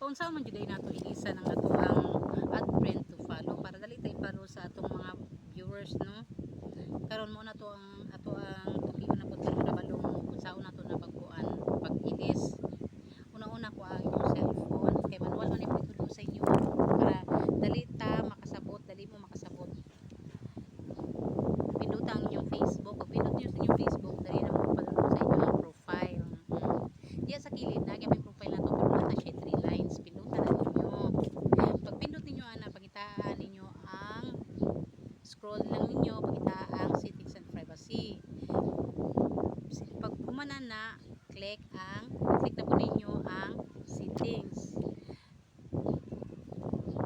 Kaunsa man jud nato ilisa ng ato ang add friend to follow para dali tay follow sa atong mga viewers, no? Karon mo na to ang ato ang tukion na pud karon nabalong kung saon nato na pagkuan pag-ilis. Una-una ko ang inyong cellphone kay manual man ito itulo sa inyo para dali ta makasabot, dali mo makasabot. Pindot ang inyong Facebook, pag pindot niyo sa inyong Facebook, dali na mo padulong sa inyong profile. Diya sa kilid na gyud profile na to pero wala na siya 3 lines. Pindutan na ninyo. Pag pindot ninyo ana, pagitaan ninyo ang scroll lang ninyo, pagitaan ang settings and privacy. Pag humana na, click na po ninyo ang settings.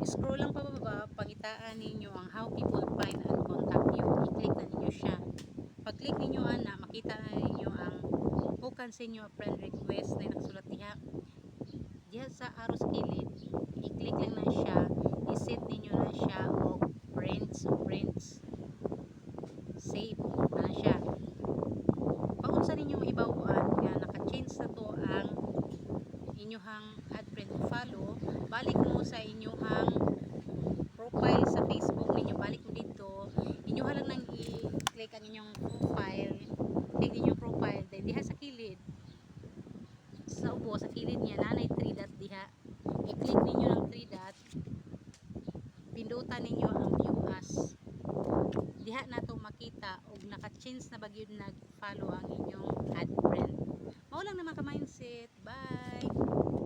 Scroll lang pababa, pagitaan ninyo ang how people find and contact you. I-click na ninyo siya. Pag click ninyo ana, makita na ninyo ang who can send you a friend request na nakasulat diha. Diha sa arrow sa kilid, i-click lang na siya, i-set ninyo na siya og friends save na siya. Paunsa ninyo ibawan nga naka-change na to ang inyuhang add friend to follow, balik mo sa inyuhang profile sa Facebook ninyo, balik mo dito, inyo lang nang i-click ang inyong profile, click ninyo profile, then diha sa kilid, sa ubo, sa kilid niya, nanay 3 dot diha, i-click ninyo ng 3 dot, pindutan ninyo ang view as, diha na to makita, og naka-change na bagyod nag-follow ang inyong add friend. Mao lang naman ka mindset, bye!